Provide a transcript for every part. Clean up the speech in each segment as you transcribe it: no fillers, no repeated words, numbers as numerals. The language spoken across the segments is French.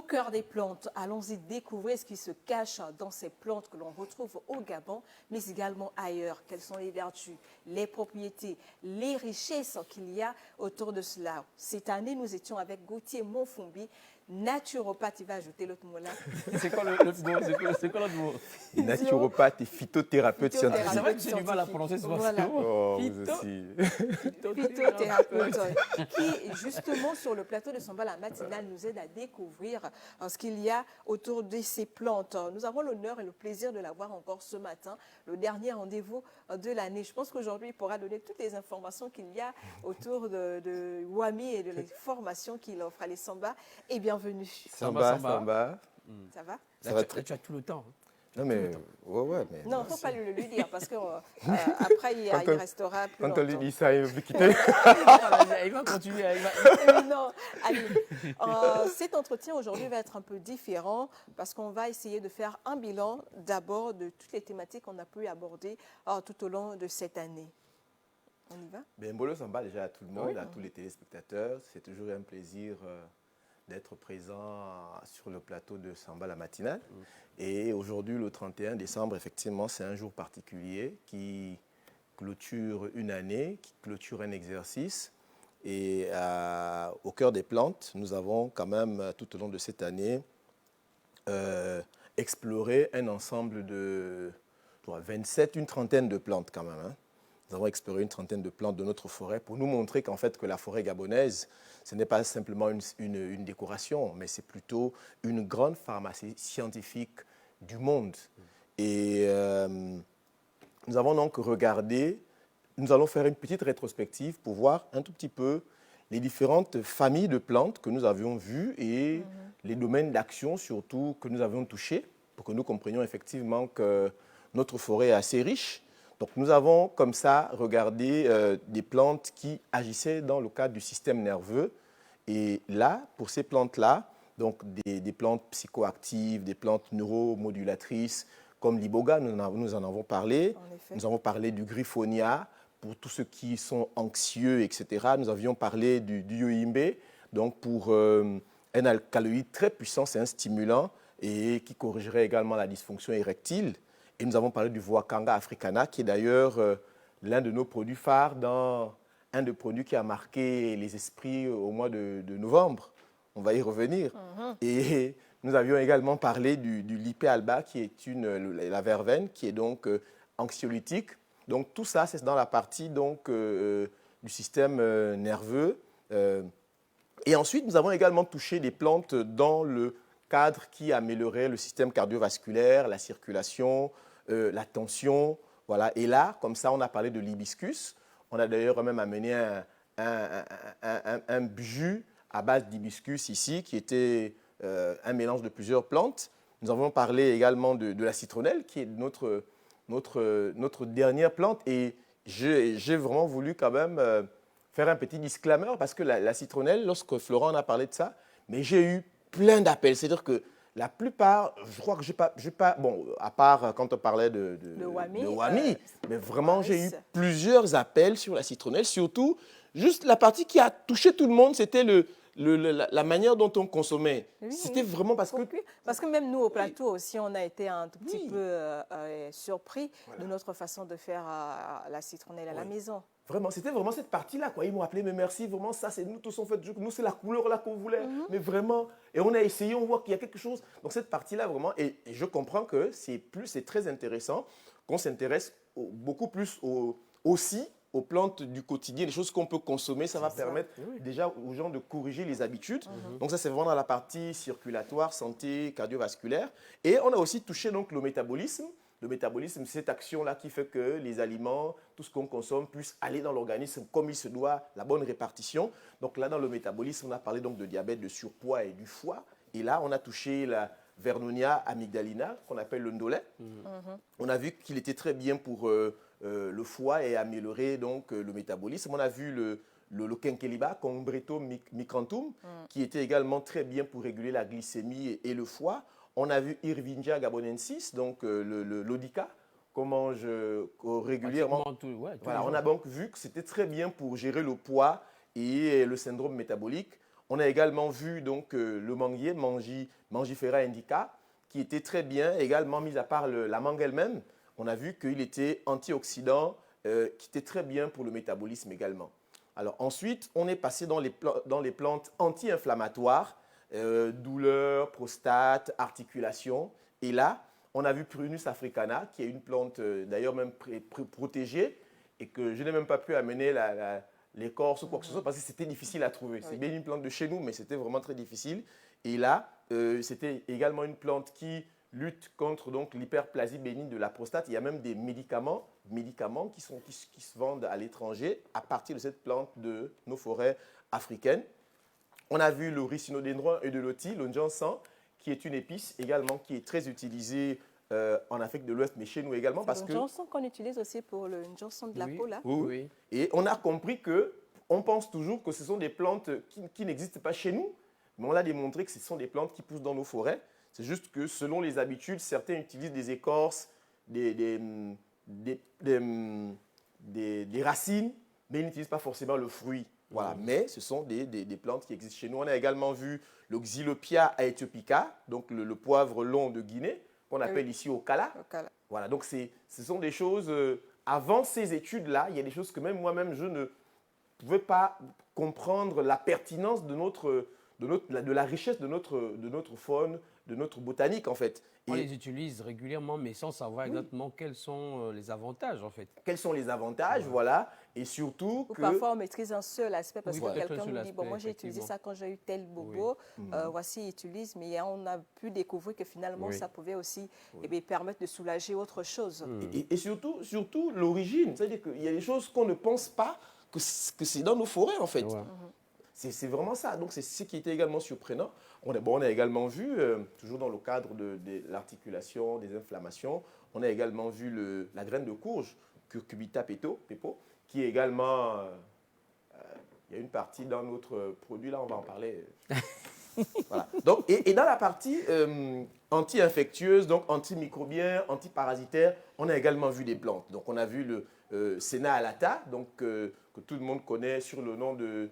Au cœur des plantes, allons-y découvrir ce qui se cache dans ces plantes que l'on retrouve au Gabon, mais également ailleurs. Quelles sont les vertus, les propriétés, les richesses qu'il y a autour de cela. Cette année, nous étions avec Gauthier Monfumbi, naturopathe. Il va ajouter l'autre mot là. C'est quoi l'autre mot? C'est quoi l'autre mot? Naturopathe et phytothérapeute scientifique. C'est vrai que j'ai du mal à prononcer ce mot. Voilà. Oh, vous aussi. Phytothérapeute qui, justement, sur le plateau de Samba, la matinale, nous aide à découvrir ce qu'il y a autour de ces plantes. Nous avons l'honneur et le plaisir de l'avoir encore ce matin, le dernier rendez-vous de l'année. Je pense qu'aujourd'hui, il pourra donner toutes les informations qu'il y a autour de Wami et de les formations qu'il offre. Allez, Samba, et bienvenue. Samba. Ça va? Ça va très... Tu as tout le temps. Non, mais... Ouais, mais... Non, il ne faut pas lui dire parce qu'après, il restera plus Quand on longtemps. lui dit ça, il veut quitter. Il va continuer. Non, allez. Cet entretien aujourd'hui va être un peu différent parce qu'on va essayer de faire un bilan d'abord de toutes les thématiques qu'on a pu aborder tout au long de cette année. On y va? Ben, Mbolo Samba déjà à tout le monde, Oui. à tous les téléspectateurs. C'est toujours un plaisir d'être présent sur le plateau de Samba la matinale. Et aujourd'hui, le 31 décembre, effectivement, c'est un jour particulier qui clôture une année, qui clôture un exercice. Et au cœur des plantes, nous avons quand même, tout au long de cette année, exploré un ensemble de 27, une trentaine de plantes quand même. Hein. Nous avons exploré une trentaine de plantes de notre forêt pour nous montrer qu'en fait, que la forêt gabonaise, ce n'est pas simplement une décoration, mais c'est plutôt une grande pharmacie scientifique du monde. Et nous avons donc regardé, nous allons faire une petite rétrospective pour voir un tout petit peu les différentes familles de plantes que nous avions vues et les domaines d'action surtout que nous avions touchés pour que nous comprenions effectivement que notre forêt est assez riche. Donc nous avons comme ça regardé des plantes qui agissaient dans le cadre du système nerveux. Et là, pour ces plantes-là, donc des plantes psychoactives, des plantes neuromodulatrices, comme l'iboga, nous en avons parlé. Nous avons parlé du griffonia, pour tous ceux qui sont anxieux, etc. Nous avions parlé du yohimbe, donc pour un alcaloïde très puissant, c'est un stimulant, et qui corrigerait également la dysfonction érectile. Et nous avons parlé du Voacanga africana, qui est d'ailleurs l'un de nos produits phares dans un des produits qui a marqué les esprits au mois de novembre. On va y revenir. Et nous avions également parlé du lipé alba, qui est la verveine, qui est donc anxiolytique. Donc tout ça, c'est dans la partie donc, du système nerveux. Et ensuite, nous avons également touché des plantes dans le cadre qui améliorait le système cardiovasculaire, la circulation, la tension. Voilà. Et là, comme ça, on a parlé de l'hibiscus. On a d'ailleurs même amené un jus à base d'hibiscus ici, qui était un mélange de plusieurs plantes. Nous avons parlé également de la citronnelle, qui est notre dernière plante. Et j'ai vraiment voulu quand même faire un petit disclaimer, parce que la citronnelle, lorsque Florent en a parlé de ça, mais j'ai eu plein d'appels. C'est-à-dire que la plupart, je crois que je n'ai pas, bon, à part quand on parlait de Wami, mais vraiment, j'ai eu plusieurs appels sur la citronnelle, surtout, juste la partie qui a touché tout le monde, c'était la manière dont on consommait. Oui, c'était vraiment parce que... Parce que même nous, au plateau aussi, on a été un tout petit peu surpris de notre façon de faire la citronnelle à la maison. Vraiment, c'était vraiment cette partie-là, quoi. Ils m'ont appelé, mais merci, vraiment, ça, c'est nous tous, en fait, nous, c'est la couleur là qu'on voulait. Mais vraiment, et on a essayé, on voit qu'il y a quelque chose. Donc, cette partie-là, vraiment, et je comprends que c'est très intéressant qu'on s'intéresse beaucoup plus aussi aux plantes du quotidien, les choses qu'on peut consommer. Ça va permettre déjà aux gens de corriger les habitudes. Donc, ça, c'est vraiment dans la partie circulatoire, santé, cardiovasculaire. Et on a aussi touché donc le métabolisme. Le métabolisme, c'est cette action-là qui fait que les aliments, tout ce qu'on consomme, puissent aller dans l'organisme comme il se doit, la bonne répartition. Donc là, dans le métabolisme, on a parlé donc de diabète, de surpoids et du foie. Et là, on a touché la Vernonia amygdalina, qu'on appelle le ndolé. On a vu qu'il était très bien pour le foie et améliorer donc, le métabolisme. On a vu le Kenkeliba, Combretum micranthum, qui était également très bien pour réguler la glycémie et le foie. On a vu Irvingia gabonensis, donc l'Odica, qu'on mange régulièrement. Voilà, on a donc vu que c'était très bien pour gérer le poids et le syndrome métabolique. On a également vu donc, le manguier, Mangifera indica, qui était très bien, également mis à part la mangue elle-même. On a vu qu'il était antioxydant, qui était très bien pour le métabolisme également. Alors ensuite, on est passé dans les plantes anti-inflammatoires, douleurs, prostate, articulation. Et là, on a vu Prunus africana, qui est une plante d'ailleurs même protégée et que je n'ai même pas pu amener l'écorce ou quoi que ce soit parce que c'était difficile à trouver. C'est bien une plante de chez nous, mais c'était vraiment très difficile. Et là, c'était également une plante qui lutte contre l'hyperplasie bénigne de la prostate. Il y a même des médicaments qui se vendent à l'étranger à partir de cette plante de nos forêts africaines. On a vu le ricinodenron et de l'oti, le njansan, qui est une épice également qui est très utilisée en Afrique de l'Ouest, mais chez nous également. Parce le que njansan qu'on utilise aussi pour le njansan de la peau, là. Oui. Et on a compris qu'on pense toujours que ce sont des plantes qui n'existent pas chez nous, mais on a démontré que ce sont des plantes qui poussent dans nos forêts. C'est juste que selon les habitudes, certains utilisent des écorces, des racines, mais ils n'utilisent pas forcément le fruit. Voilà. Mais ce sont des plantes qui existent chez nous. On a également vu le Xylopia aethiopica, donc le poivre long de Guinée, qu'on appelle ici Okala. Voilà, donc ce sont des choses, avant ces études-là, il y a des choses que même moi-même, je ne pouvais pas comprendre la pertinence de la richesse de notre faune, de notre botanique en fait. On les utilise régulièrement, mais sans savoir exactement quels sont les avantages, en fait. Quels sont les avantages, voilà. Et surtout ou parfois, on maîtrise un seul aspect parce que quelqu'un nous dit, bon, moi, j'ai utilisé ça quand j'ai eu tel bobo, voici, utilise. Mais on a pu découvrir que finalement, ça pouvait aussi permettre de soulager autre chose. Et surtout l'origine. C'est-à-dire qu'il y a des choses qu'on ne pense pas que c'est dans nos forêts, en fait. C'est vraiment ça. Donc, c'est ce qui était également surprenant. On a également vu, toujours dans le cadre de l'articulation, des inflammations, on a également vu la graine de courge, Curcubita pepo, qui est également... il y a une partie dans notre produit, là, on va en parler. Voilà. Donc, et dans la partie anti-infectieuse, donc antimicrobien, antiparasitaire, on a également vu des plantes. Donc, on a vu le Senna alata, donc, que tout le monde connaît sur le nom du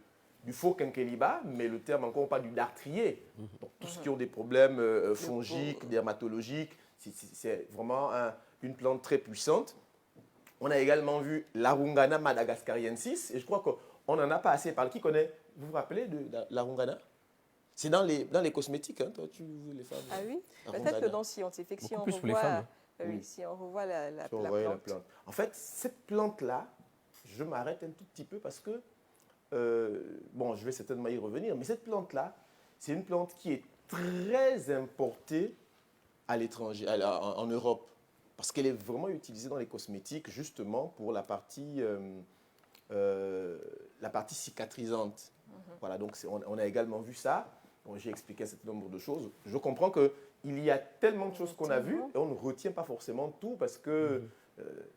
faux quinqueliba, mais le terme encore pas du dartrier. Donc, tous ceux qui ont des problèmes fongiques, dermatologiques, c'est vraiment une plante très puissante. On a également vu l'Arungana madagascariensis, et je crois qu'on n'en a pas assez parlé. Qui connaît? Vous vous rappelez de l'Arungana? C'est dans les cosmétiques, hein, toi, les femmes. Ah oui? Peut-être que dans Scientifique, si on revoit, si on revoit la plante. En fait, cette plante-là, je m'arrête un tout petit peu parce que, bon, je vais certainement y revenir, mais cette plante-là, c'est une plante qui est très importée à l'étranger, en Europe, parce qu'elle est vraiment utilisée dans les cosmétiques, justement, pour la partie cicatrisante. Voilà, donc on a également vu ça. Bon, j'ai expliqué un certain nombre de choses. Je comprends qu'il y a tellement de choses qu'on a vues et on ne retient pas forcément tout parce que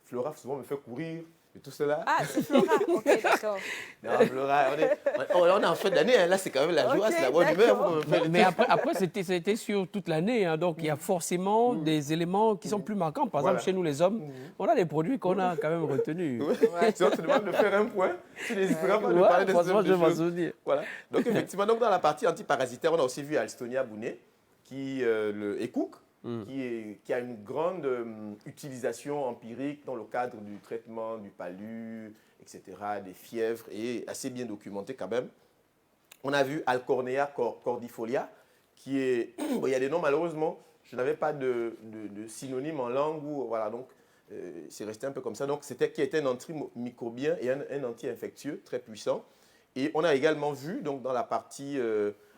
Flora souvent me fait courir et tout cela. Ah, c'est Flora, ok, d'accord. Non, Flora, on est en fin d'année, hein, là c'est quand même la joie, c'est la bonne humeur. Mais après c'était sur toute l'année, hein, donc il y a forcément des éléments qui sont plus marquants. Par exemple, chez nous les hommes, on a des produits qu'on a quand même retenus. Si on te demande de faire un point, tu n'hésiteras pas de parler de ce je m'en souviens. Voilà. Donc effectivement, dans la partie antiparasitaire, on a aussi vu Alstonia bounet, le ECOOC, qui a une grande utilisation empirique dans le cadre du traitement du palu, etc., des fièvres, et assez bien documenté quand même. On a vu Alcornea cordifolia, qui est... Bon, il y a des noms, malheureusement, je n'avais pas de synonyme en langue, voilà, donc c'est resté un peu comme ça. Donc, qui était un antimicrobien et un anti-infectieux très puissant. Et on a également vu, donc, dans la partie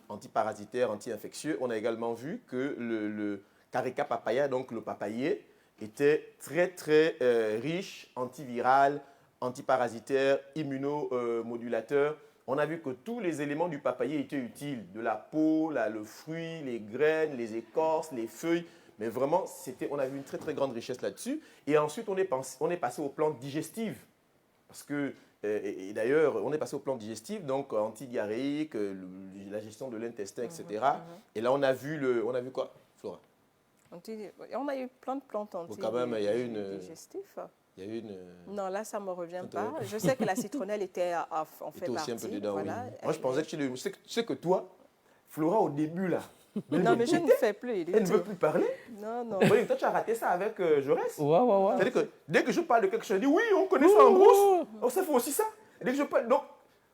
antiparasitaire, anti-infectieux, on a également vu que le Carica papaya, donc le papayer, était très très riche, antiviral, antiparasitaire, immunomodulateur. On a vu que tous les éléments du papayer étaient utiles, de la peau, le fruit, les graines, les écorces, les feuilles. Mais vraiment, on a vu une très très grande richesse là-dessus. Et ensuite, on est passé aux plantes digestives. Parce que, et d'ailleurs, on est passé aux plantes digestives, donc antidiarrhéiques, la gestion de l'intestin, etc. Et là, on a vu quoi, Flora? On a eu plein de plantes antidigestifs. Il y a eu une... Non, là, ça ne me revient Ça te pas. revient. Je sais que la citronnelle était en fait était aussi un peu partie. dedans, Voilà. oui. Moi, je pensais que tu sais que toi, Flora, au début, là, Non, mais je ne fais plus. du elle ne veut tout. plus parler. Non, non. Oui, toi, tu as raté ça avec Jaurès. Ouais, ouais, ouais. C'est-à-dire que dès que je parle de quelque chose, je dis oui, on connaît ça en brousse. On sait faire aussi ça. Et dès que je parle. Donc,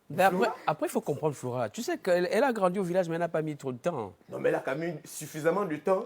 Mais Flora- après, il faut comprendre Flora. Tu sais qu'elle a grandi au village, mais elle n'a pas mis trop de temps. non, mais elle a quand même eu suffisamment de temps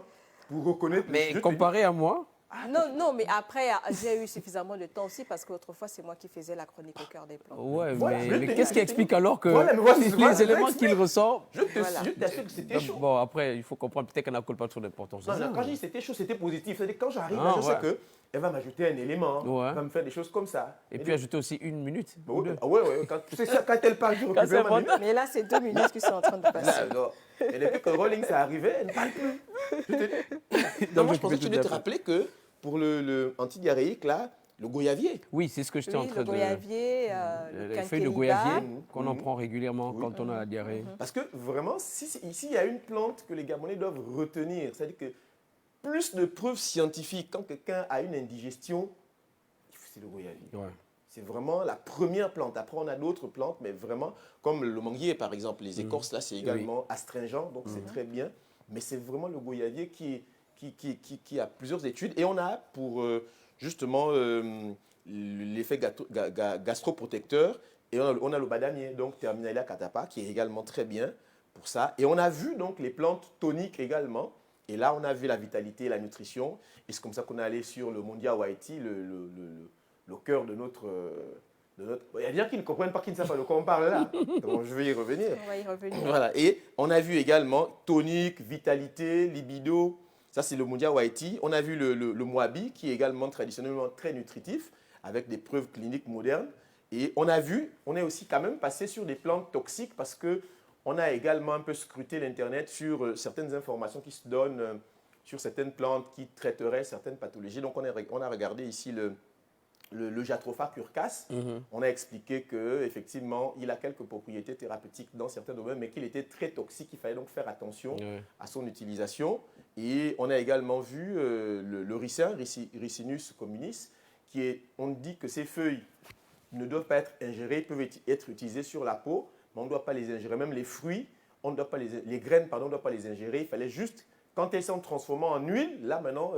pour reconnaître. Mais je te comparé à moi, Non, non, mais après, j'ai eu suffisamment de temps aussi parce qu'autrefois, c'est moi qui faisais la chronique au cœur des plans. ouais, Voilà, je mais te- qu'est-ce qui explique alors que Voilà, mais voici- voilà, les éléments j'explique. qu'il ressort. Voilà. je t'assure que c'était chaud. Bon, après, il faut comprendre peut-être qu'elle n'a pas trop d'importance. Non, non, quand je dis c'était chaud, c'était positif. C'est-à-dire que quand j'arrive, Ah, là, je ouais. sais qu'elle va m'ajouter un élément, Ouais. elle va me faire des choses comme ça. Et puis ajouter aussi 1 minute. Bah ou ouais, deux. ah ouais, ouais, quand, c'est ça, quand elle parle, je Quand c'est récupère ma bon. minute. Mais là, c'est 2 minutes qui sont en train de passer. Là, alors, et depuis que Rolling s'est arrivé, elle ne parle plus. Non, moi, je pensais que tu devais te rappeler que pour le antidiarrhéique, là, le goyavier. Oui, c'est ce que j'étais en Oui, train le de... goyavier, Les le feuilles de quinqueliba. goyavier qu'on en prend régulièrement quand on a la diarrhée. Parce que vraiment, ici, il y a une plante que les Gabonais doivent retenir. C'est-à-dire que plus de preuves scientifiques, quand quelqu'un a une indigestion, c'est le goyavier. Ouais. C'est vraiment la première plante. Après, on a d'autres plantes, mais vraiment, comme le manguier, par exemple, les écorces, là, c'est également astringent, donc c'est très bien. Mais c'est vraiment le goyavier qui a plusieurs études. Et on a pour, justement, l'effet gastroprotecteur, et on a le badamier, donc Terminalia catapa, qui est également très bien pour ça. Et on a vu, donc, les plantes toniques également. Et là, on a vu la vitalité et la nutrition. Et c'est comme ça qu'on est allé sur le Mondia Waiti, le cœur de notre... Il y a des gens qui ne comprennent pas, qui ne savent pas de quoi on parle là. Donc, je vais y revenir. On va y revenir. Voilà. Et on a vu également tonique, vitalité, libido. Ça, c'est le Mondia Waiti. On a vu le Moabi, qui est également traditionnellement très nutritif, avec des preuves cliniques modernes. Et on est aussi quand même passé sur des plantes toxiques parce qu'on a également un peu scruté l'Internet sur certaines informations qui se donnent sur certaines plantes qui traiteraient certaines pathologies. Donc, on a regardé ici le Jatropha curcas. On a expliqué qu'effectivement, il a quelques propriétés thérapeutiques dans certains domaines, mais qu'il était très toxique. Il fallait donc faire attention à son utilisation. Et on a également vu le ricin, Ricinus communis, on dit que ces feuilles ne doivent pas être ingérées, peuvent être utilisées sur la peau, mais on ne doit pas les ingérer. Même les fruits, les graines, pardon, on ne doit pas les ingérer. Il fallait juste, quand elles sont transformées en huile, là maintenant,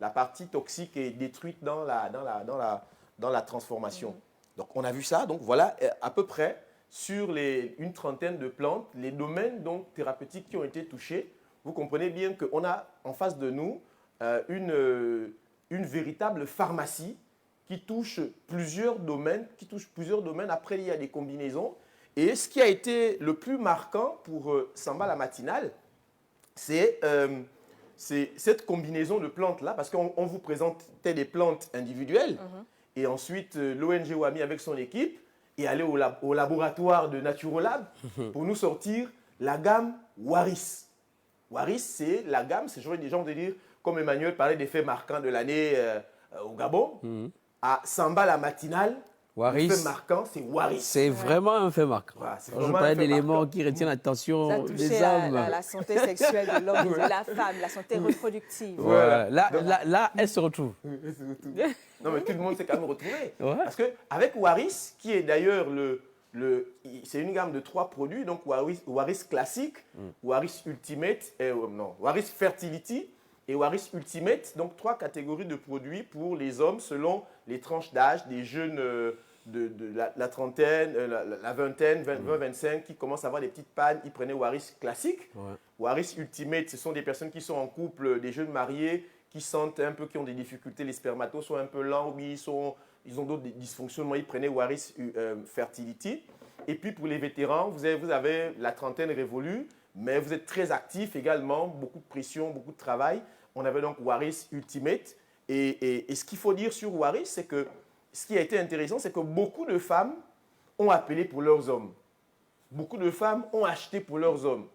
la partie toxique est détruite dans la transformation. Donc on a vu ça. Donc voilà à peu près sur une trentaine de plantes, les domaines donc, thérapeutiques qui ont été touchés. Vous comprenez bien qu'on a en face de nous une véritable pharmacie qui touche plusieurs domaines. Après, il y a des combinaisons. Et ce qui a été le plus marquant pour Samba la matinale, c'est cette combinaison de plantes-là, parce qu'on vous présentait des plantes individuelles, et ensuite l'ONG WAMI avec son équipe est allé au laboratoire de Naturolab pour nous sortir la gamme Waris. Waris, c'est la gamme, j'aurais des gens de dire, comme Emmanuel parlait des faits marquants de l'année au Gabon, à Samba la matinale, Waris, le fait marquant, c'est Waris. c'est vraiment un fait marquant. Voilà, c'est Je vraiment un parlais fait d'éléments marquant. qui retiennent Ça l'attention touchait des hommes. la santé sexuelle de l'homme et de la femme, la santé reproductive. Voilà. Voilà. Là, elle se retrouve. Non, mais tout le monde s'est quand même retrouvé. Ouais. Parce qu'avec Waris, qui est d'ailleurs c'est une gamme de 3 produits, donc Waris classique, Waris Ultimate, Waris Fertility et Waris Ultimate, donc 3 catégories de produits pour les hommes selon les tranches d'âge des jeunes de la trentaine, la vingtaine, 20-25 qui commencent à avoir des petites pannes, ils prenaient Waris classique. Ouais. Waris Ultimate, ce sont des personnes qui sont en couple, des jeunes mariés, qui sentent un peu, qui ont des difficultés, les spermatos sont un peu lents, ou ils ont d'autres dysfonctionnements, ils prenaient Waris Fertility. Et puis pour les vétérans, vous avez la trentaine révolue, mais vous êtes très actifs également, beaucoup de pression, beaucoup de travail. On avait donc Waris Ultimate. Et ce qu'il faut dire sur Waris, c'est que ce qui a été intéressant, c'est que beaucoup de femmes ont appelé pour leurs hommes. Beaucoup de femmes ont acheté pour leurs hommes.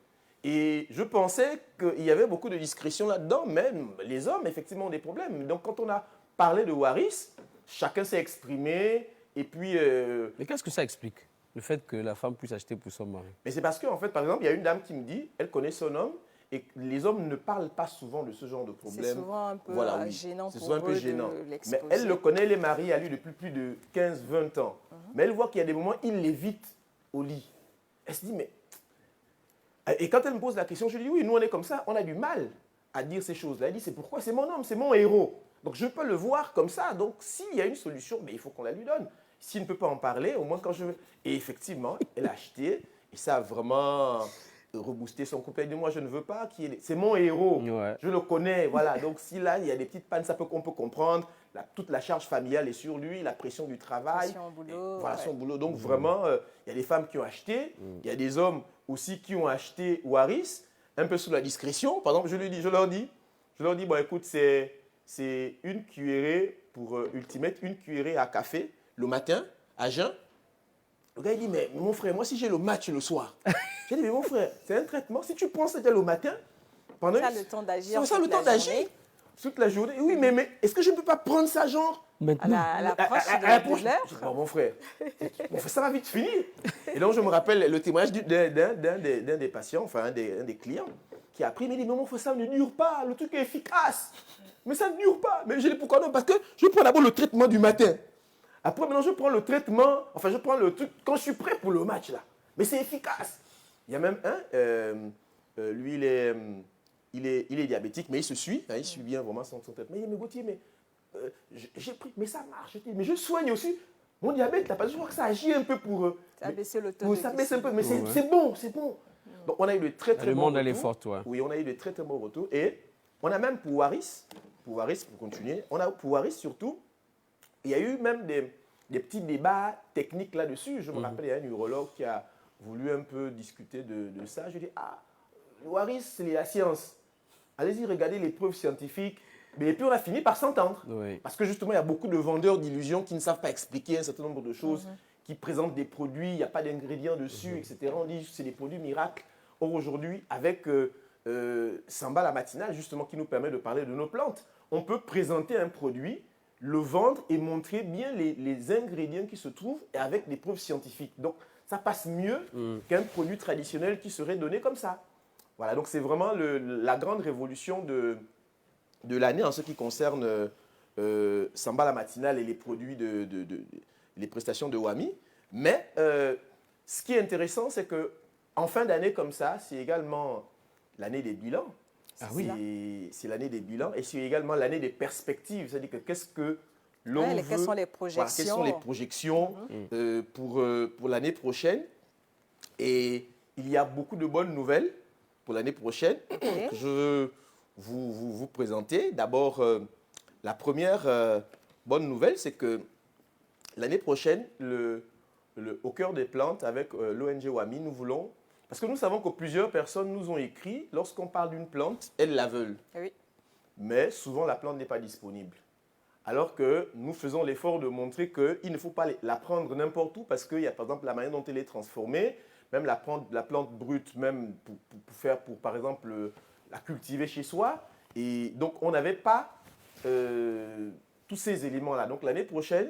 Et je pensais qu'il y avait beaucoup de discrétion là-dedans, même les hommes, effectivement, ont des problèmes. Donc, quand on a parlé de Waris, chacun s'est exprimé. Et puis. Mais qu'est-ce que ça explique, le fait que la femme puisse acheter pour son mari? Mais c'est parce qu'en fait, par exemple, il y a une dame qui me dit, elle connaît son homme, et les hommes ne parlent pas souvent de ce genre de problème. C'est souvent un peu Voilà, oui. gênant C'est pour souvent un peu eux gênant. de Mais l'exposer. elle le connaît, elle est mariée à lui depuis plus de 15-20 ans. Mais elle voit qu'il y a des moments, il l'évite au lit. Elle se dit, mais... Et quand elle me pose la question, je lui dis, oui, nous on est comme ça, on a du mal à dire ces choses-là. Elle dit, c'est pourquoi? C'est mon homme, c'est mon héros. Donc je peux le voir comme ça. Donc s'il y a une solution, mais il faut qu'on la lui donne. S'il ne peut pas en parler, au moins quand je veux. Et effectivement, elle a acheté et ça a vraiment reboosté son couple. Elle dit, moi je ne veux pas qu'il y ait... C'est mon héros. Ouais. Je le connais. Voilà. Donc si là, il y a des petites pannes, on peut comprendre. Toute la charge familiale est sur lui, la pression du travail. Pression au boulot, Voilà, ouais. son boulot. Donc vraiment, il y a des femmes qui ont acheté. Il y a des hommes aussi qui ont acheté Waris, un peu sous la discrétion. Par exemple, je leur dis, bon écoute, c'est une cuillerée pour Ultimate, une cuillerée à café le matin, à jeun. Le gars, il dit, mais mon frère, moi, si j'ai le match le soir, j'ai dit, mais mon frère, c'est un traitement. Si tu prends ça le matin, pendant Ça, le temps d'agir. ça, le temps d'agir toute la journée. Oui, mais est-ce que je ne peux pas prendre ça, genre, Maintenant. À l'approche à de l'approche l'heure. bon, mon frère, ça va vite finir. Et donc, je me rappelle le témoignage d'un des patients, enfin, un des clients, qui a pris, mais il dit, mais mon frère, ça ne dure pas, le truc est efficace. Mais ça ne dure pas. Mais je dis, pourquoi non? Parce que je prends d'abord le traitement du matin. Après, maintenant, je prends le traitement, enfin, je prends le truc quand je suis prêt pour le match, là. Mais c'est efficace. Il y a même un, lui, il est diabétique, mais il se suit, hein, il suit bien vraiment son traitement. Il dit, mais Gauthier, mais j'ai pris, mais ça marche. Je dis, mais je soigne aussi mon diabète, t'as pas besoin que ça agit un peu pour... Ça a baissé le taux de ça baisse un peu, mais Ouais. c'est bon, c'est bon. Donc, on a eu de très, très Le bons monde, elle est retours. forte, ouais. Oui, on a eu de très, très bons retours. Et on a même pour Waris, pour continuer, on a pour Waris surtout, il y a eu même des petits débats techniques là-dessus. Je me rappelle, il y a un urologue qui a voulu un peu discuter de ça. Je dis, le Waris, c'est la science. Allez-y, regardez les preuves scientifiques. Mais puis on a fini par s'entendre. Oui. Parce que justement, il y a beaucoup de vendeurs d'illusions qui ne savent pas expliquer un certain nombre de choses, qui présentent des produits, il n'y a pas d'ingrédients dessus, etc. On dit que c'est des produits miracles. Or, aujourd'hui, avec Samba la matinale, justement, qui nous permet de parler de nos plantes, on peut présenter un produit, le vendre et montrer bien les ingrédients qui se trouvent et avec des preuves scientifiques. Donc, ça passe mieux qu'un produit traditionnel qui serait donné comme ça. Voilà, donc c'est vraiment la grande révolution de l'année en ce qui concerne Samba la matinale et les produits les prestations de Wami. Mais ce qui est intéressant, c'est que en fin d'année comme ça, c'est également l'année des bilans. Ah oui. C'est l'année des bilans et c'est également l'année des perspectives. C'est-à-dire que qu'est-ce que l'on veut... Quelles sont les Voilà, quelles sont les projections pour l'année prochaine. Et il y a beaucoup de bonnes nouvelles pour l'année prochaine que je veux vous présenter. D'abord, la première bonne nouvelle, c'est que l'année prochaine, au cœur des plantes, avec l'ONG WAMI, nous voulons... Parce que nous savons que plusieurs personnes nous ont écrit, lorsqu'on parle d'une plante, elles la veulent. Oui. Mais souvent, la plante n'est pas disponible. Alors que nous faisons l'effort de montrer qu'il ne faut pas la prendre n'importe où parce qu'il y a par exemple la manière dont elle est transformée, même la plante brute, même pour par exemple la cultiver chez soi. Et donc on n'avait pas tous ces éléments-là. Donc l'année prochaine,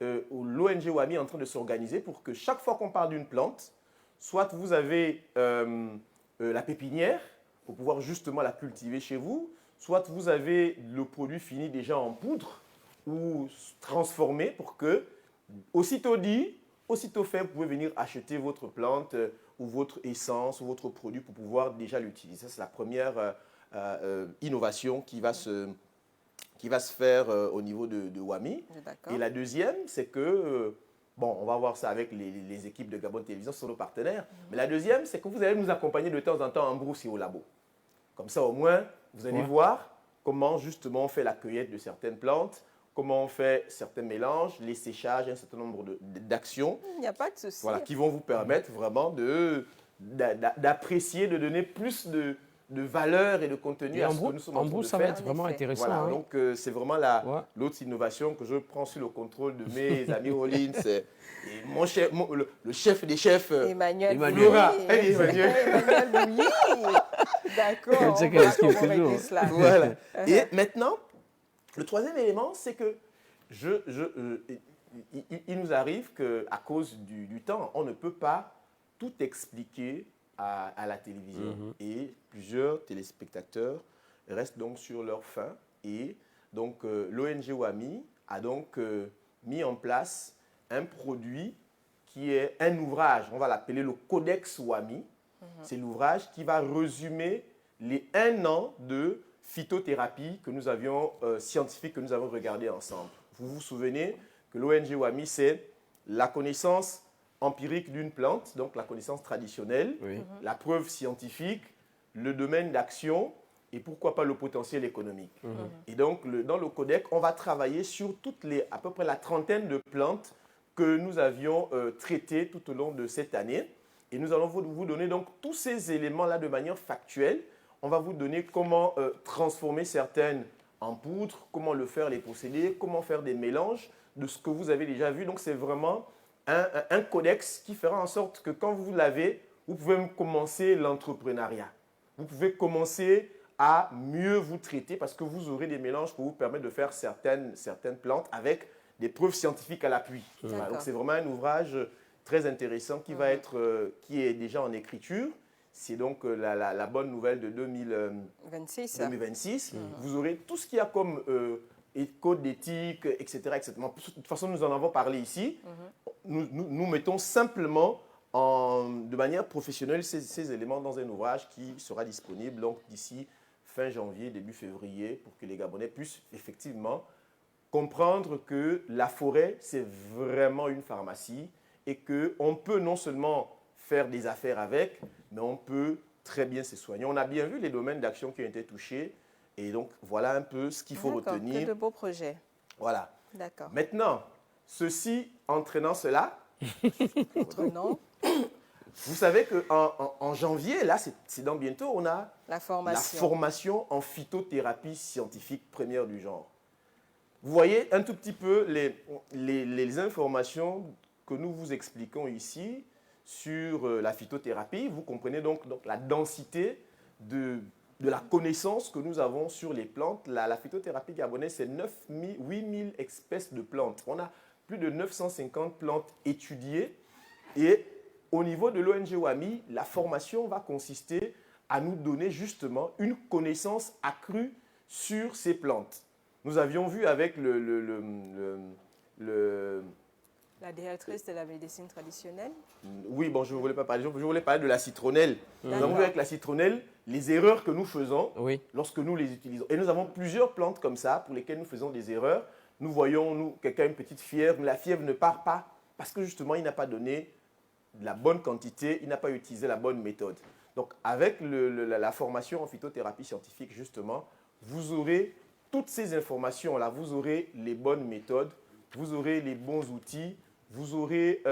l'ONG WAMI est en train de s'organiser pour que chaque fois qu'on parle d'une plante, soit vous avez la pépinière pour pouvoir justement la cultiver chez vous, soit vous avez le produit fini déjà en poudre ou transformé pour que, aussitôt dit, aussitôt fait, vous pouvez venir acheter votre plante ou votre essence ou votre produit pour pouvoir déjà l'utiliser. C'est la première innovation qui va se faire au niveau de WAMI. Et la deuxième, c'est que, bon, on va voir ça avec les équipes de Gabon Télévision, ce sont nos partenaires. Mais la deuxième, c'est que vous allez nous accompagner de temps en temps en brousse et au labo. Comme ça, au moins, vous allez voir comment justement on fait la cueillette de certaines plantes, comment on fait certains mélanges, les séchages, un certain nombre d'actions. Il n'y a pas de souci. Voilà, qui vont vous permettre vraiment d'apprécier, de donner plus de valeur et de contenu à ce que nous sommes en train de faire. Ça va être vraiment intéressant. Voilà, hein. donc c'est vraiment l'autre innovation que je prends sur le contrôle de mes amis Rollins et le chef des chefs, Emmanuel. Laura. Emmanuel Bouilly. D'accord. C'est qu'elle esquive toujours. Voilà. Et maintenant, le troisième élément, c'est que il nous arrive qu'à cause du temps, on ne peut pas tout expliquer à la télévision. Et plusieurs téléspectateurs restent donc sur leur faim. Et donc, l'ONG WAMI a donc mis en place un produit qui est un ouvrage, on va l'appeler le Codex WAMI. C'est l'ouvrage qui va résumer les 1 an de phytothérapie que nous avions, scientifique que nous avons regardé ensemble. Vous vous souvenez que l'ONG WAMI, c'est la connaissance empirique d'une plante, donc la connaissance traditionnelle, la preuve scientifique, le domaine d'action et pourquoi pas le potentiel économique. Et donc, dans le Codex, on va travailler sur à peu près la trentaine de plantes que nous avions traitées tout au long de cette année. Et nous allons vous donner donc tous ces éléments-là de manière factuelle. On va vous donner comment transformer certaines en poudre, comment le faire, les procédés, comment faire des mélanges de ce que vous avez déjà vu. Donc, c'est vraiment un codex qui fera en sorte que quand vous l'avez, vous pouvez même commencer l'entrepreneuriat. Vous pouvez commencer à mieux vous traiter parce que vous aurez des mélanges pour vous permettre de faire certaines plantes avec des preuves scientifiques à l'appui. Voilà, donc, c'est vraiment un ouvrage très intéressant qui est déjà en écriture. C'est donc la bonne nouvelle de 2026. Vous aurez tout ce qu'il y a comme code d'éthique, etc., etc. De toute façon, nous en avons parlé ici. Nous mettons simplement de manière professionnelle ces éléments dans un ouvrage qui sera disponible d'ici fin janvier, début février, pour que les Gabonais puissent effectivement comprendre que la forêt, c'est vraiment une pharmacie et qu'on peut non seulement faire des affaires avec, mais on peut très bien se soigner. On a bien vu les domaines d'action qui ont été touchés. Et donc, voilà un peu ce qu'il faut retenir. Que de beaux projets. Voilà. D'accord. Maintenant, ceci entraînant cela, vous savez qu'en janvier, là, c'est dans bientôt, on a la formation en phytothérapie scientifique première du genre. Vous voyez un tout petit peu les informations que nous vous expliquons ici sur la phytothérapie. Vous comprenez donc la densité de la connaissance que nous avons sur les plantes. La phytothérapie gabonaise, c'est 8000 espèces de plantes. On a plus de 950 plantes étudiées. Et au niveau de l'ONG WAMI, la formation va consister à nous donner justement une connaissance accrue sur ces plantes. Nous avions vu avec la directrice de la médecine traditionnelle. Oui, bon, je ne voulais pas parler, je voulais parler de la citronnelle. Nous avons vu avec la citronnelle les erreurs que nous faisons lorsque nous les utilisons. Et nous avons plusieurs plantes comme ça pour lesquelles nous faisons des erreurs. Nous voyons, quelqu'un a une petite fièvre, mais la fièvre ne part pas parce que justement, il n'a pas donné la bonne quantité, il n'a pas utilisé la bonne méthode. Donc, avec la formation en phytothérapie scientifique, justement, vous aurez toutes ces informations-là, vous aurez les bonnes méthodes, vous aurez les bons outils, vous aurez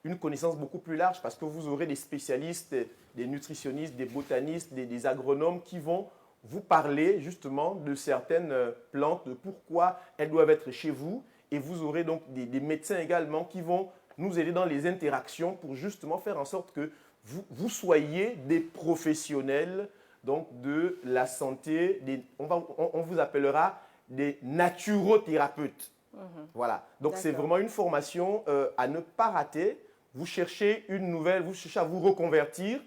une connaissance beaucoup plus large parce que vous aurez des spécialistes, des nutritionnistes, des botanistes, des agronomes qui vont vous parler justement de certaines plantes, de pourquoi elles doivent être chez vous. Et vous aurez donc des médecins également qui vont nous aider dans les interactions pour justement faire en sorte que vous soyez des professionnels donc de la santé. On vous appellera des naturothérapeutes. Voilà. Donc, c'est vraiment une formation à ne pas rater. Vous cherchez une nouvelle, vous cherchez à vous reconvertir.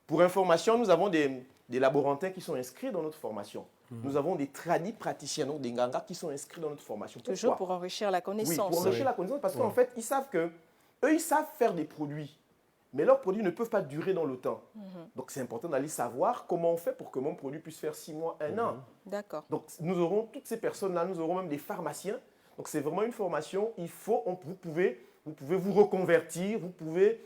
Pour information, nous avons des laborantins qui sont inscrits dans notre formation. Nous avons des tradis praticiens, donc des gangas qui sont inscrits dans notre formation. Pourquoi? Toujours pour enrichir la connaissance. Oui, pour enrichir la connaissance, parce qu'en fait, ils savent ils savent faire des produits, mais leurs produits ne peuvent pas durer dans le temps. Donc, c'est important d'aller savoir comment on fait pour que mon produit puisse faire 6 mois, 1 an. D'accord. Donc, nous aurons toutes ces personnes-là, nous aurons même des pharmaciens. Donc, c'est vraiment une formation. Vous pouvez vous reconvertir, vous pouvez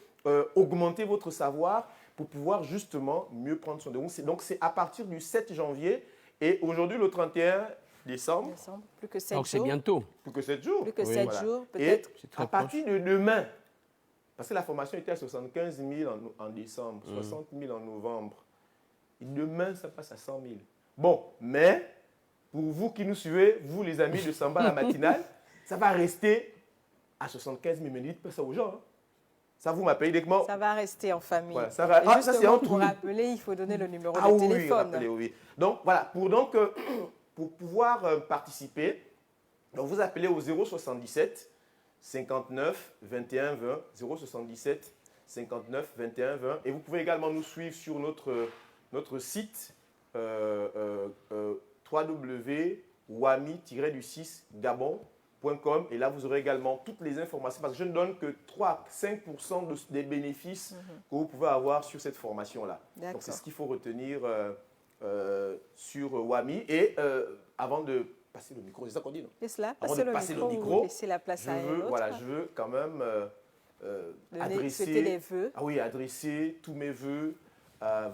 augmenter votre savoir pour pouvoir justement mieux prendre soin de vous. Donc, c'est à partir du 7 janvier et aujourd'hui, le 31 décembre. Plus que 7 jours. Donc, c'est bientôt. Plus que 7 jours. Plus que 7 jours, peut-être. Et à partir de demain, parce que la formation était à 75 000 en décembre, 60 000 en novembre. Et demain, ça passe à 100 000. Bon, mais pour vous qui nous suivez, vous les amis de Samba la matinale, ça va rester à 75 000. Mais ne dites pas ça aux gens. Hein. Ça, vous m'appelez directement. Ça va rester en famille. Voilà, ça va. Et justement, pour rappeler, il faut donner le numéro de téléphone. Oui, oui. Donc, voilà. Pour pouvoir participer, donc vous appelez au 077 59 21 20 077 59 21 20. Et vous pouvez également nous suivre sur notre site www.wami-du6gabon.com. Et là, vous aurez également toutes les informations, parce que je ne donne que 3-5% des bénéfices que vous pouvez avoir sur cette formation-là. Donc, c'est ce qu'il faut retenir sur Wami. Et avant de passer le micro, c'est ça qu'on dit, non? C'est cela, avant de passer le micro, laisser la place à un autre. Voilà, je veux quand même adresser tous mes vœux.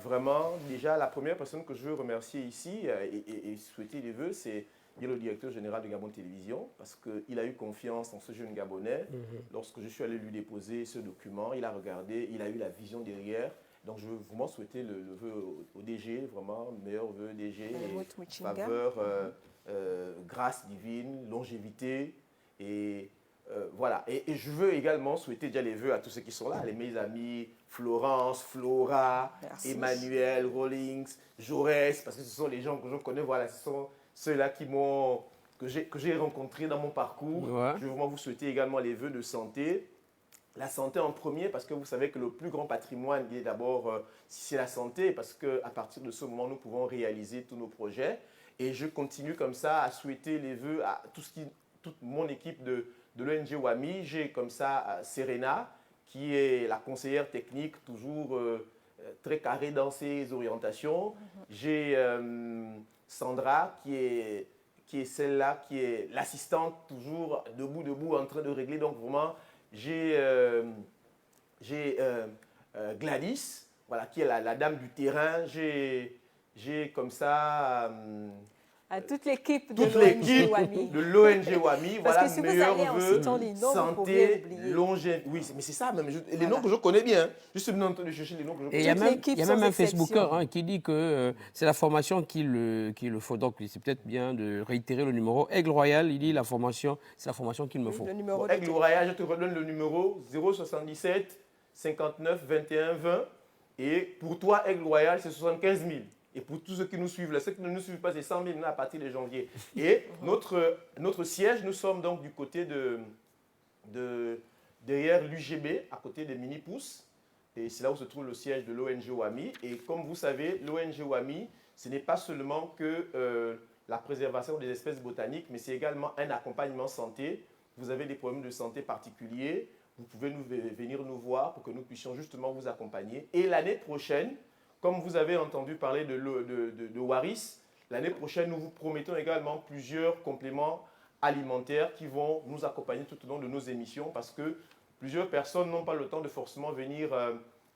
Vraiment, déjà, la première personne que je veux remercier ici et souhaiter les vœux, c'est le directeur général de Gabon Télévision, parce qu'il a eu confiance en ce jeune Gabonais. Lorsque je suis allé lui déposer ce document, il a regardé, il a eu la vision derrière. Donc, je veux vraiment souhaiter le vœu au DG, vraiment, meilleur vœu DG, et faveur, grâce divine, longévité, et voilà. Et je veux également souhaiter déjà les vœux à tous ceux qui sont là, mes amis Florence, Flora, Emmanuel, Rawlings, Jaurès, parce que ce sont les gens que je connais, voilà, ce sont ceux-là que j'ai rencontrés dans mon parcours. Ouais. Je veux vraiment vous souhaiter également les vœux de santé. La santé en premier, parce que vous savez que le plus grand patrimoine, il est d'abord, c'est la santé, parce qu'à partir de ce moment, nous pouvons réaliser tous nos projets. Et je continue comme ça à souhaiter les vœux à toute mon équipe de l'ONG WAMI. J'ai comme ça Serena, qui est la conseillère technique, toujours très carrée dans ses orientations. J'ai Sandra, qui est celle-là, qui est l'assistante, toujours debout, en train de régler. Donc vraiment, j'ai Gladys, voilà, qui est la dame du terrain. J'ai comme ça... à toute l'équipe de l'ONG WAMI. De l'ONG WAMI, voilà, que si meilleurs vœux, santé, longévité. Oui, mais c'est ça, même les noms que je connais bien. Je suis venu en train de chercher les noms que je connais. Et il y a même un Facebooker qui dit que c'est la formation qu'il le faut. Donc, c'est peut-être bien de réitérer le numéro. Aigle Royal, il dit la formation, c'est la formation qu'il me faut. Aigle Royal, je te redonne le numéro 077 59 21 20. Et pour toi, Aigle Royal, c'est 75 000. Et pour tous ceux qui nous suivent, là, ceux qui ne nous suivent pas, c'est 100 000 à partir de janvier. Et notre siège, nous sommes donc du côté derrière l'UGB, à côté des mini-pousses. Et c'est là où se trouve le siège de l'ONG WAMI. Et comme vous savez, l'ONG WAMI, ce n'est pas seulement que la préservation des espèces botaniques, mais c'est également un accompagnement santé. Vous avez des problèmes de santé particuliers, vous pouvez venir nous voir pour que nous puissions justement vous accompagner. Et l'année prochaine, comme vous avez entendu parler de Waris, l'année prochaine, nous vous promettons également plusieurs compléments alimentaires qui vont nous accompagner tout au long de nos émissions, parce que plusieurs personnes n'ont pas le temps de forcément venir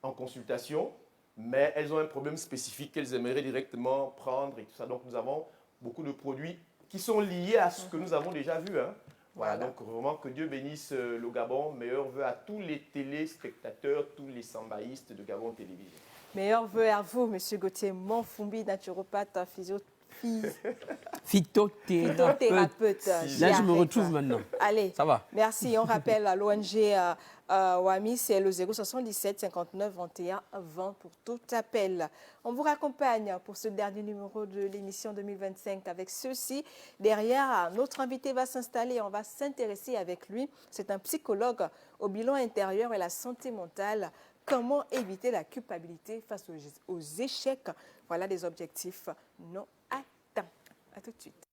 en consultation, mais elles ont un problème spécifique qu'elles aimeraient directement prendre et tout ça. Donc, nous avons beaucoup de produits qui sont liés à ce que nous avons déjà vu. Hein. Voilà, donc vraiment que Dieu bénisse le Gabon. Meilleurs vœux à tous les téléspectateurs, tous les sambaïstes de Gabon Télévision. Meilleurs vœux à vous, M. Gauthier Monfumbi, naturopathe, phytothérapeute. Là, je me retrouve maintenant. Allez, ça va. Merci. On rappelle à l'ONG WAMI, c'est le 077 59 21 20 pour tout appel. On vous raccompagne pour ce dernier numéro de l'émission 2025 avec ceci. Derrière, notre invité va s'installer. On va s'intéresser avec lui. C'est un psychologue au bilan intérieur et la santé mentale. Comment éviter la culpabilité face aux échecs? Voilà des objectifs non atteints. À tout de suite.